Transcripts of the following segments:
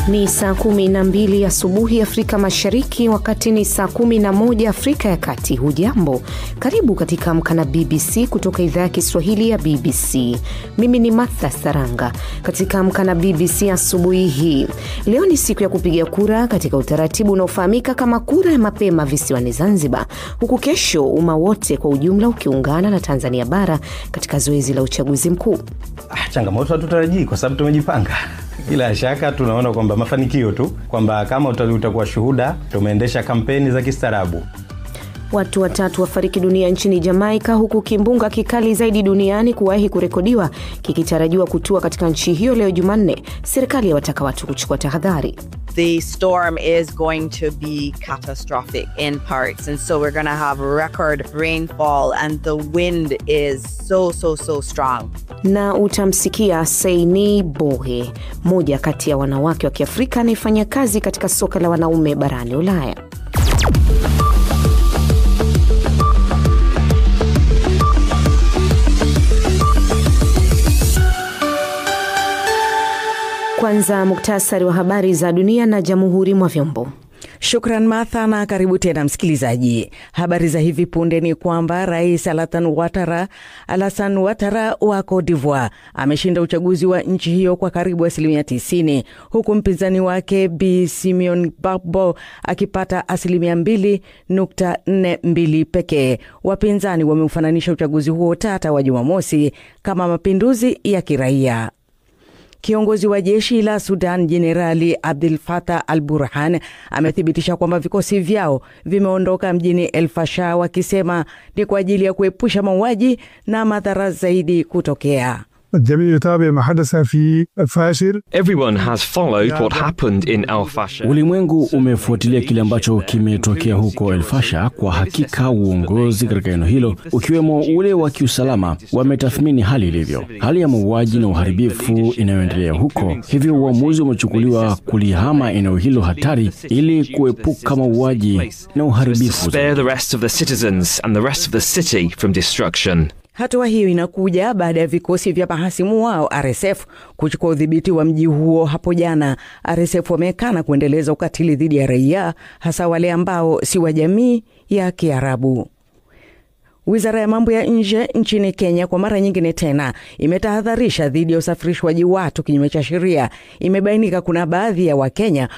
Ni saa 12 asubuhi Afrika Mashariki, wakati ni saa 11 Afrika ya Kati. Hujambo, karibu katika Amka na BBC kutoka idhaa ya Kiswahili ya BBC. Mimi ni Martha Saranga. Katika Amka na BBC asubuhi hii, leo ni siku ya kupiga kura katika utaratibu unaofahamika kama kura ya mapema visiwani Zanzibar, huku kesho umma wote kwa ujumla ukiungana na Tanzania bara katika zoezi la uchaguzi mkuu. Changamoto hatutarajii kwa sababu tumejipanga. Bila shaka tunaona kwamba mafanikio tu, kwamba kama utakuwa shuhuda, tumeendesha kampeni za kistaarabu. Watu 3 wafariki dunia nchini Jamaica, huku kimbunga kikali zaidi duniani kuwahi kurekodiwa kikitarajiwa kutua katika nchi hiyo leo Jumanne. Serikali yawataka watu kuchukua tahadhari. The storm is going to be catastrophic in parts, and so we're going to have record rainfall and the wind is so strong. Na utamsikia Saini Bohe, moja kati ya wanawake wa Kiafrika anayefanya kazi katika soka la wanaume barani Ulaya. Kwanza muktasari wa habari za dunia na Jamhuri mwa vyombo. Shukran Martha, na karibu tena msikilizaji. Habari za hivi punde ni kwamba Rais Alassane Ouattara wa Cote d'Ivoire ameshinda uchaguzi wa nchi hiyo kwa karibu 90%, huku mpinzani wake Bi Simeon Gbagbo akipata 2.42 pekee. Wapinzani wameufananisha uchaguzi huo tata wa Jumamosi kama mapinduzi ya kiraia. Kiongozi wa jeshi la Sudan Jenerali Abdel Fattah al-Burhan amethibitisha kwamba vikosi vyao vimeondoka mjini El Fasher, wakisema ni kwa ajili ya kuepusha mauaji na madhara zaidi kutokea. Everyone has followed what happened in El Fasher. Ulimwengu umefuatilia kile ambacho kimetokea huko El Fasher. Kwa hakika uongozi katika eneo hilo, ukiwemo ule wa kiusalama, wametathmini hali ilivyo, hali ya mauaji na uharibifu inayoendelea huko. Hivyo uamuzi umechukuliwa kulihama eneo hilo hatari ili kuepuka mauaji na uharibifu. Spare the rest of the citizens and the rest of the city from destruction. Hatua hiyo inakuja baada ya vikosi vya mahasimu wao RSF kuchukua udhibiti wa mji huo hapo jana. RSF wamekana kuendeleza ukatili dhidi ya raia, hasa wale ambao si wa jamii ya Kiarabu. Wizara ya mambo ya nje nchini Kenya kwa mara nyingine tena imetahadharisha dhidi ya usafirishwaji watu kinyume cha sheria. Imebainika kuna baadhi ya Wakenya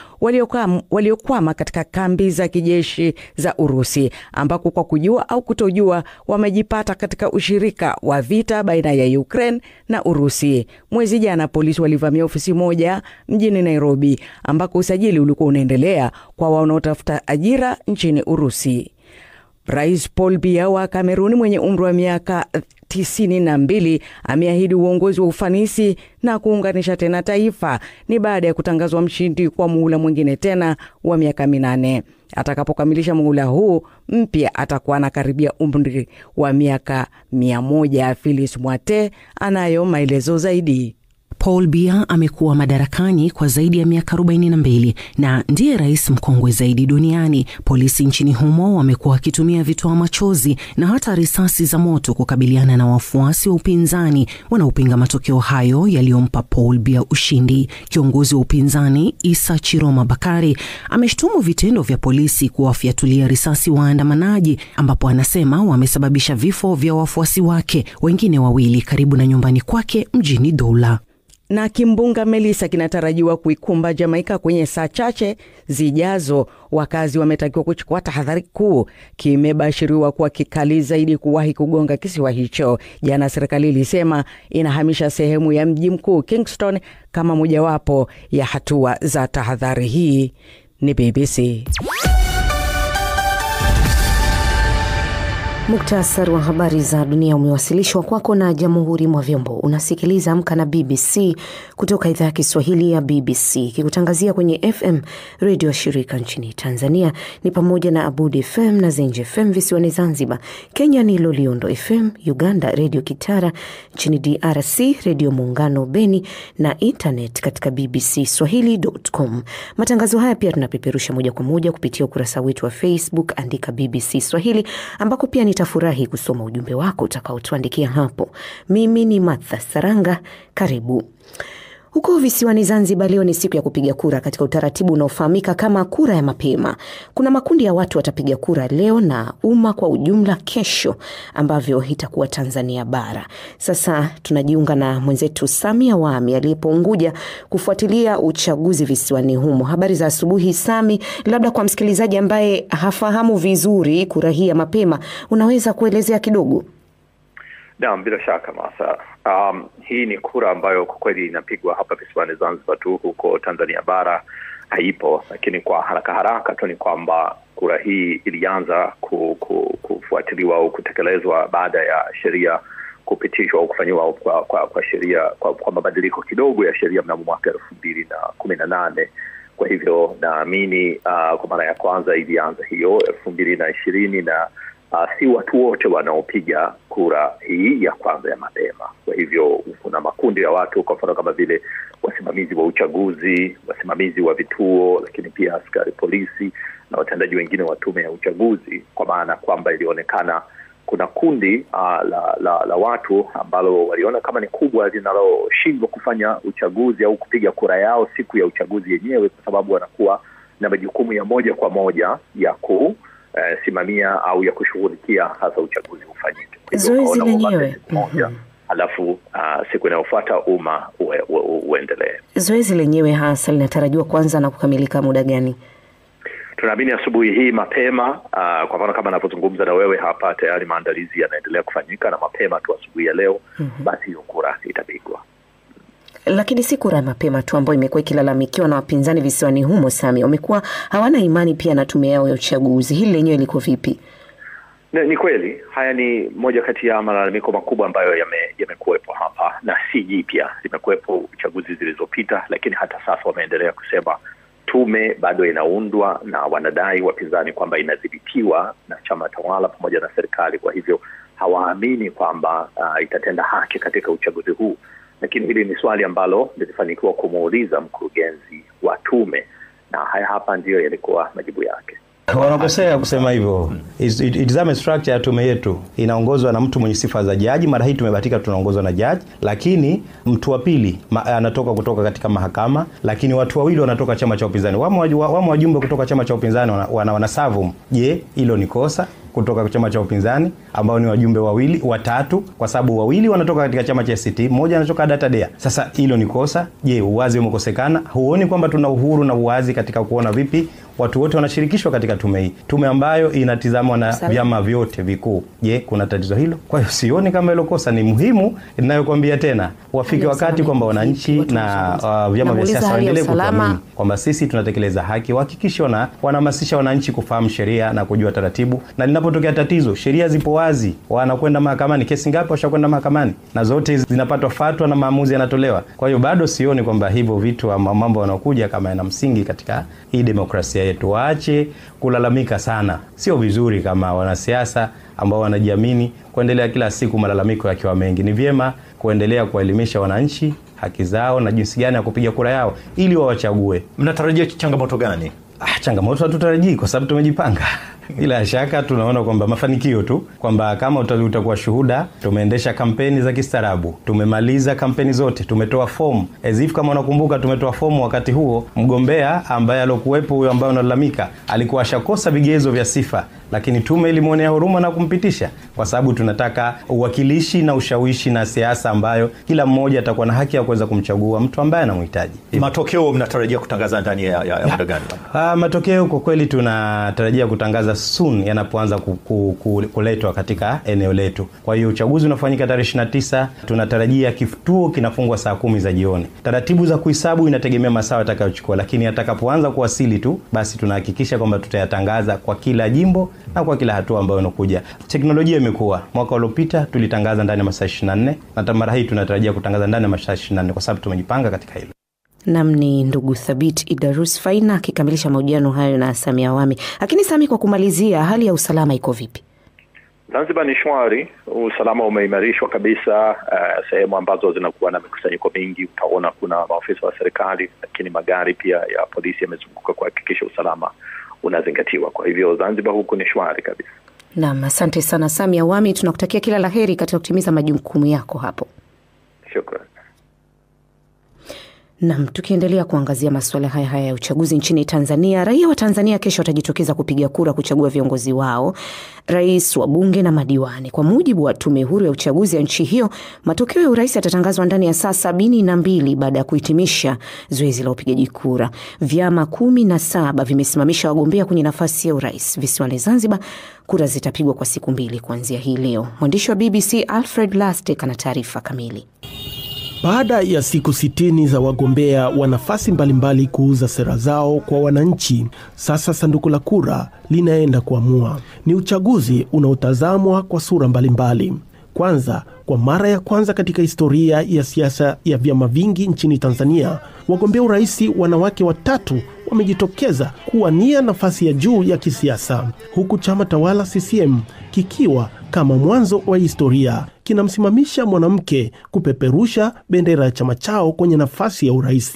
waliokwama katika kambi za kijeshi za Urusi, ambako kwa kujua au kutojua wamejipata katika ushirika wa vita baina ya Ukraine na Urusi. Mwezi jana polisi walivamia ofisi moja mjini Nairobi, ambako usajili ulikuwa unaendelea kwa wanaotafuta ajira nchini Urusi. Rais Paul Biya wa Kameruni mwenye umri wa miaka 92 ameahidi uongozi wa ufanisi na kuunganisha tena taifa. Ni baada ya kutangazwa mshindi kwa muhula mwingine tena wa miaka 8. Atakapokamilisha muhula huu mpya atakuwa anakaribia umri wa miaka 100. Phyllis Mwate anayo maelezo zaidi. Paul Biya amekuwa madarakani kwa zaidi ya miaka 42 na ndiye rais mkongwe zaidi duniani. Polisi nchini humo wamekuwa wakitumia vitoa machozi na hata risasi za moto kukabiliana na wafuasi wa upinzani wanaopinga matokeo hayo yaliyompa Paul Biya ushindi. Kiongozi wa upinzani Isa Chiroma Bakari ameshtumu vitendo vya polisi kuwafyatulia risasi waandamanaji, ambapo anasema wamesababisha vifo vya wafuasi wake wengine 2 karibu na nyumbani kwake mjini Douala. Na kimbunga Melissa kinatarajiwa kuikumba Jamaica kwenye saa chache zijazo. Wakazi wametakiwa kuchukua tahadhari kuu. Kimebashiriwa kuwa kikali zaidi kuwahi kugonga kisiwa hicho. Jana serikali ilisema inahamisha sehemu ya mji mkuu Kingston kama mojawapo ya hatua za tahadhari. Hii ni BBC. Muktasari wa habari za dunia umewasilishwa kwako na Jamhuri mwa vyombo. Unasikiliza Amka na BBC kutoka idhaa ya Kiswahili ya BBC, kikutangazia kwenye FM radio shirika nchini Tanzania ni pamoja na Abudi FM na Zenje FM visiwani Zanzibar. Kenya ni Loliondo FM, Uganda Radio Kitara, nchini DRC Radio Muungano Beni, na internet katika bbcswahili.com. Matangazo haya pia tunapeperusha moja kwa moja kupitia ukurasa wetu wa Facebook, andika BBC Swahili, ambako pia nitafurahi kusoma ujumbe wako utakaotuandikia hapo. Mimi ni Martha Saranga, karibu. Huko visiwani Zanzibar leo ni siku ya kupiga kura katika utaratibu unaofahamika kama kura ya mapema. Kuna makundi ya watu watapiga kura leo na umma kwa ujumla kesho, ambavyo itakuwa Tanzania bara. Sasa tunajiunga na mwenzetu Sami Awami aliyepo Unguja kufuatilia uchaguzi visiwani humo. Habari za asubuhi Sami, labda kwa msikilizaji ambaye hafahamu vizuri kura hii ya mapema, unaweza kuelezea kidogo? Naam, bila shaka Masa. Hii ni kura ambayo kwa kweli inapigwa hapa visiwani Zanzibar tu, huko Tanzania bara haipo, lakini kwa haraka tu ni kwamba kura hii ilianza kufuatiliwa au kutekelezwa baada ya sheria kupitishwa au kufanywa kwa sheria kwa mabadiliko kidogo ya sheria mnamo mwaka 2018. Kwa hivyo naamini kwa mara ya kwanza ilianza hiyo 2020 na si watu wote wanaopiga kura hii ya kwanza ya mapema. Kwa hivyo kuna makundi ya watu, kwa mfano kama vile wasimamizi wa uchaguzi, wasimamizi wa vituo, lakini pia askari polisi na watendaji wengine wa tume ya uchaguzi, kwa maana kwamba ilionekana kuna kundi la watu ambalo waliona kama ni kubwa linaloshindwa kufanya uchaguzi au kupiga kura yao siku ya uchaguzi yenyewe, kwa sababu wanakuwa na majukumu ya moja kwa moja ya simamia au ya kushughulikia hasa uchaguzi ufanyike. Zoezi lenyewe alafu siku inayofuata umma uendelee. Zoezi lenyewe hasa linatarajiwa kuanza na kukamilika muda gani? Tunaamini asubuhi hii mapema, kwa mfano kama ninapozungumza na wewe hapa tayari maandalizi yanaendelea kufanyika, na mapema tu asubuhi ya leo basi hiyo kura itapigwa. Lakini si kura mapema tu ambayo imekuwa ikilalamikiwa na wapinzani visiwani humo. Sami, wamekuwa hawana imani pia na tume yao ya uchaguzi. Hili lenyewe liko vipi? Ni kweli haya ni moja kati ya malalamiko makubwa ambayo yamekuwepo hapa, na si jipya, limekuwepo uchaguzi zilizopita, lakini hata sasa wameendelea kusema tume bado inaundwa, na wanadai wapinzani kwamba inadhibitiwa na chama tawala pamoja na serikali. Kwa hivyo hawaamini kwamba itatenda haki katika uchaguzi huu. Lakini hili ni swali ambalo lilifanikiwa kumuuliza mkurugenzi wa tume, na haya hapa ndio yalikuwa majibu yake. Wanakosea kusema hivyo. Itizame structure ya tume yetu. Inaongozwa na mtu mwenye sifa za jaji. Mara hii tumebahatika tunaongozwa na jaji, lakini mtu wa pili anatoka kutoka katika mahakama, lakini watu wawili wanatoka chama cha upinzani. Wamo wajumbe kutoka chama cha upinzani wanasavu. Je, hilo ni kosa? Kutoka chama cha upinzani ambao ni wajumbe watatu, kwa sababu wawili wanatoka katika chama cha ACT, mmoja anatoka Datadea. Sasa hilo ni kosa? Je, uwazi umekosekana? Huoni kwamba tuna uhuru na uwazi katika kuona vipi watu wote wanashirikishwa katika tume hii, tume ambayo inatizamwa na vyama vyote vikuu? Je, kuna tatizo hilo? Kwa hiyo sioni kama hilo kosa. Ni muhimu, ninayokuambia tena, wafike wakati kwamba wananchi na vyama vya siasa waendelee kuamini kwamba sisi tunatekeleza haki, wahakikishe wanahamasisha wananchi kufahamu sheria na kujua taratibu, na linapotokea tatizo sheria zipo wazi, wanakwenda mahakamani. Kesi ngapi washakwenda mahakamani na zote zinapatwa fatwa na maamuzi yanatolewa. Kwa hiyo bado sioni kwamba hivyo vitu mambo yanakuja kama yana msingi katika hii demokrasia yetu. Waache kulalamika sana, sio vizuri kama wanasiasa ambao wanajiamini kuendelea kila siku malalamiko yakiwa mengi. Ni vyema kuendelea kuelimisha wananchi haki zao na jinsi gani ya kupiga kura yao ili wawachague. Mnatarajia changamoto gani? Changamoto hatutarajii kwa sababu tumejipanga. Bila shaka tunaona kwamba mafanikio tu, kwamba kama utakuwa shuhuda, tumeendesha kampeni za kistaarabu, tumemaliza kampeni zote, tumetoa fomu. As kama unakumbuka, tumetoa fomu wakati huo mgombea ambaye alokuwepo, huyo ambaye unalalamika, alikuwa ashakosa vigezo vya sifa, lakini tume ilimwonea huruma na kumpitisha, kwa sababu tunataka uwakilishi na ushawishi na siasa ambayo kila mmoja atakuwa na haki ya kuweza kumchagua mtu ambaye anamhitaji. Matokeo mnatarajia kutangaza ndani ya muda gani? Matokeo kwa kweli tunatarajia kutangaza soon yanapoanza kuletwa katika eneo letu. Kwa hiyo uchaguzi unafanyika tarehe 29, tunatarajia kituo kinafungwa saa 10 za jioni. Taratibu za kuhesabu inategemea masaa atakayochukua, lakini atakapoanza kuwasili tu basi tunahakikisha kwamba tutayatangaza kwa kila jimbo na kwa kila hatua ambayo inakuja. Teknolojia imekuwa, mwaka uliopita tulitangaza ndani ya masaa 24, na mara hii tunatarajia kutangaza ndani ya masaa 24 kwa sababu tumejipanga katika hilo. Namni ndugu Thabit Idarus Faina akikamilisha mahojiano hayo na Sami Awami. Lakini Sami, kwa kumalizia, hali ya usalama iko vipi? Zanzibar ni shwari, usalama umeimarishwa kabisa. Sehemu ambazo zinakuwa na mikusanyiko mingi utaona kuna maafisa wa serikali, lakini magari pia ya polisi yamezunguka kuhakikisha usalama unazingatiwa. Kwa hivyo Zanzibar huku ni shwari kabisa. Naam, asante sana Sami Awami, tunakutakia kila laheri katika kutimiza majukumu yako hapo. Shukrani. Naam, tukiendelea kuangazia masuala haya ya uchaguzi nchini Tanzania, raia wa Tanzania kesho watajitokeza kupiga kura kuchagua viongozi wao, rais, wabunge na madiwani. Kwa mujibu wa Tume Huru ya Uchaguzi ya nchi hiyo, matokeo ya urais yatatangazwa ndani ya saa 72 baada ya kuhitimisha zoezi la upigaji kura. Vyama 17 vimesimamisha wagombea kwenye nafasi ya urais. Visiwani Zanzibar, kura zitapigwa kwa siku 2 kuanzia hii leo. Mwandishi wa BBC Alfred Lastek ana taarifa kamili. Baada ya siku 60 za wagombea wa nafasi mbalimbali kuuza sera zao kwa wananchi, sasa sanduku la kura linaenda kuamua. Ni uchaguzi unaotazamwa kwa sura mbalimbali. Kwanza, kwa mara ya kwanza katika historia ya siasa ya vyama vingi nchini Tanzania, wagombea urais wanawake 3 wamejitokeza kuwania nafasi ya juu ya kisiasa, huku chama tawala CCM kikiwa kama mwanzo wa historia kinamsimamisha mwanamke kupeperusha bendera ya chama chao kwenye nafasi ya urais.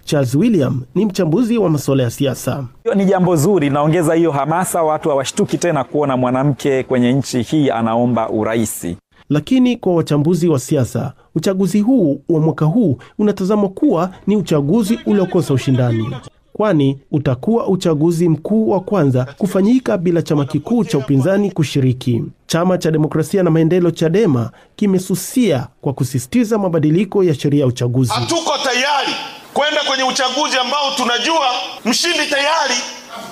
Charles William ni mchambuzi wa masuala ya siasa. Ni jambo zuri, naongeza hiyo hamasa, watu hawashtuki tena kuona mwanamke kwenye nchi hii anaomba urais. Lakini kwa wachambuzi wa siasa, uchaguzi huu wa mwaka huu unatazamwa kuwa ni uchaguzi uliokosa ushindani, kwani utakuwa uchaguzi mkuu wa kwanza kufanyika bila chama kikuu cha upinzani kushiriki. Chama cha Demokrasia na Maendeleo Chadema kimesusia kwa kusisitiza mabadiliko ya sheria ya uchaguzi. Hatuko tayari kwenda kwenye uchaguzi ambao tunajua mshindi tayari.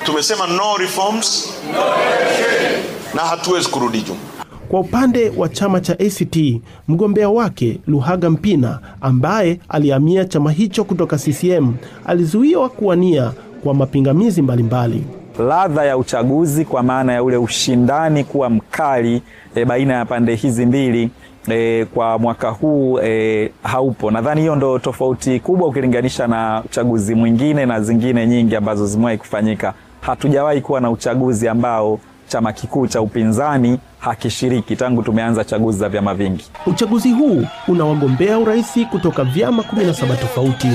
Tumesema no reforms, no election, na hatuwezi kurudi nyuma. Kwa upande wa chama cha ACT, mgombea wake Luhaga Mpina, ambaye alihamia chama hicho kutoka CCM, alizuiwa kuwania kwa mapingamizi mbalimbali. Ladha ya uchaguzi kwa maana ya ule ushindani kuwa mkali baina ya pande hizi mbili kwa mwaka huu haupo. Nadhani hiyo ndo tofauti kubwa ukilinganisha na uchaguzi mwingine na zingine nyingi ambazo zimewahi kufanyika. Hatujawahi kuwa na uchaguzi ambao chama kikuu cha upinzani hakishiriki tangu tumeanza chaguzi za vyama vingi. Uchaguzi huu una wagombea urais kutoka vyama 17 tofauti.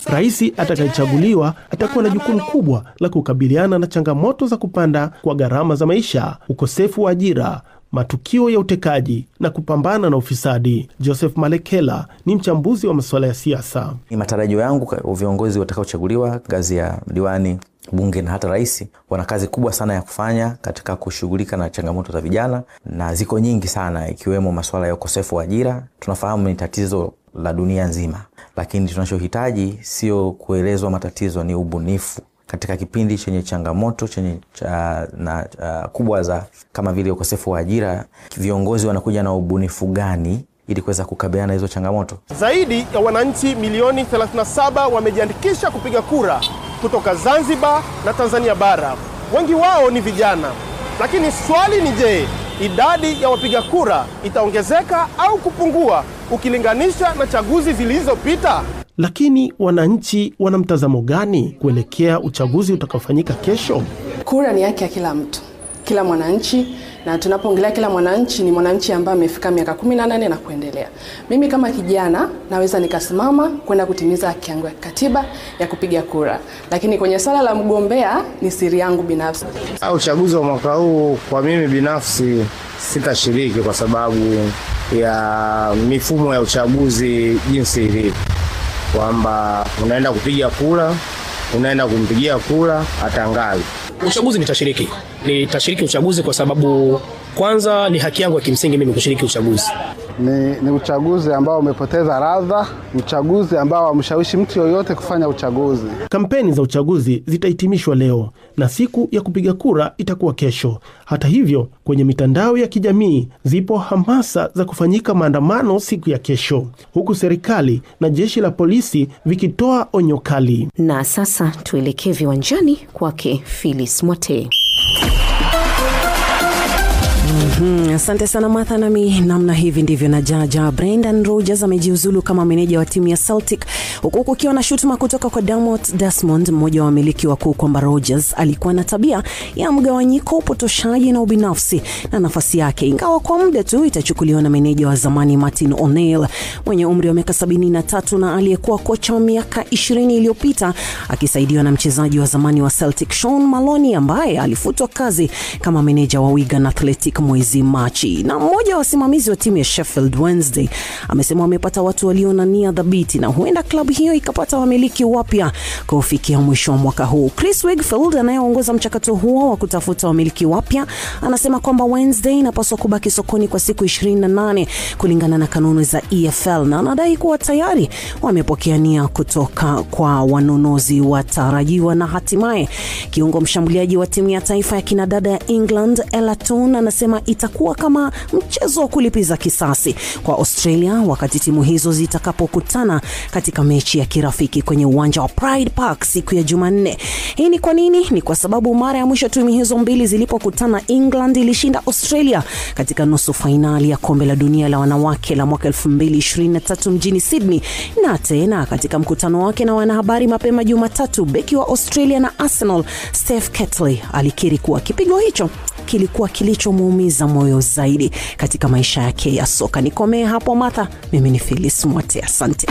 Rais atakayechaguliwa atakuwa na jukumu kubwa la kukabiliana na changamoto za kupanda kwa gharama za maisha, ukosefu wa ajira, matukio ya utekaji na kupambana na ufisadi. Joseph Malekela ni mchambuzi wa masuala ya siasa. Ni matarajio yangu kwa viongozi watakaochaguliwa ngazi ya diwani, bunge na hata rais, wana kazi kubwa sana ya kufanya katika kushughulika na changamoto za vijana, na ziko nyingi sana, ikiwemo masuala ya ukosefu wa ajira. Tunafahamu ni tatizo la dunia nzima, lakini tunachohitaji sio kuelezwa matatizo, ni ubunifu. Katika kipindi chenye changamoto kubwa za kama vile ukosefu wa ajira, viongozi wanakuja na ubunifu gani ili kuweza kukabiliana hizo changamoto? Zaidi ya wananchi milioni 37 wamejiandikisha kupiga kura kutoka Zanzibar na Tanzania bara. Wengi wao ni vijana. Lakini swali ni je, idadi ya wapiga kura itaongezeka au kupungua ukilinganisha na chaguzi zilizopita? Lakini wananchi wana mtazamo gani kuelekea uchaguzi utakaofanyika kesho? Kura ni haki ya kila mtu, kila mwananchi, na tunapoongelea kila mwananchi ni mwananchi ambaye amefika miaka 18 na kuendelea. Mimi kama kijana naweza nikasimama kwenda kutimiza haki yangu ya katiba ya kupiga kura. Lakini kwenye swala la mgombea ni siri yangu binafsi. Uchaguzi wa mwaka huu kwa mimi binafsi sitashiriki kwa sababu ya mifumo ya uchaguzi jinsi ilivyo, kwamba unaenda kupiga kura, unaenda kumpigia kura atangaze. Uchaguzi nitashiriki uchaguzi kwa sababu kwanza ni haki yangu ya kimsingi mimi kushiriki uchaguzi. Ni uchaguzi ambao umepoteza ladha, uchaguzi ambao hamshawishi mtu yoyote kufanya uchaguzi. Kampeni za uchaguzi zitahitimishwa leo na siku ya kupiga kura itakuwa kesho. Hata hivyo, kwenye mitandao ya kijamii zipo hamasa za kufanyika maandamano siku ya kesho, huku serikali na jeshi la polisi vikitoa onyo kali. Na sasa tuelekee viwanjani kwake Phyllis Mwate. Asante sana Martha. Nami namna hivi ndivyo na jaja Brendan Rodgers amejiuzulu kama meneja wa timu ya Celtic, huku kukiwa na shutuma kutoka kwa Dermot Desmond, mmoja wa wamiliki wakuu, kwamba Rodgers alikuwa na tabia ya mgawanyiko, upotoshaji na ubinafsi na nafasi yake, ingawa kwa muda tu itachukuliwa na meneja wa zamani Martin O'Neill mwenye umri wa miaka 73 na aliyekuwa kocha wa miaka 20 iliyopita, akisaidiwa na mchezaji wa zamani wa Celtic Sean Maloney ambaye alifutwa kazi kama meneja wa Wigan Athletic mwezi Machi. Na mmoja wa wasimamizi wa timu ya Sheffield Wednesday amesema wamepata watu walio na nia dhabiti na huenda klabu klabu hiyo ikapata wamiliki wapya kufikia mwisho wa mwaka huu. Chris Wakefield anayeongoza mchakato huo wa kutafuta wamiliki wapya anasema kwamba Wednesday inapaswa kubaki sokoni kwa siku 28 kulingana na kanuni za EFL, na anadai kuwa tayari wamepokea nia kutoka kwa wanunuzi watarajiwa. Na hatimaye kiungo mshambuliaji wa timu ya taifa ya kinadada ya England Ella Toone anasema itakuwa kama mchezo wa kulipiza kisasi kwa Australia wakati timu hizo zitakapokutana katika mechi ya kirafiki kwenye uwanja wa Pride Park siku ya Jumanne. Hii ni kwa nini? Ni kwa sababu mara ya mwisho timu hizo mbili zilipokutana, England ilishinda Australia katika nusu fainali ya kombe la dunia la wanawake la mwaka 2023 mjini Sydney. Na tena katika mkutano wake na wanahabari mapema Jumatatu, beki wa Australia na Arsenal Steph Catley alikiri kuwa kipigo hicho kilikuwa kilichomuumiza moyo zaidi katika maisha yake ya soka. Nikomee hapo Martha, mimi ni Phyllis Mwote, asante.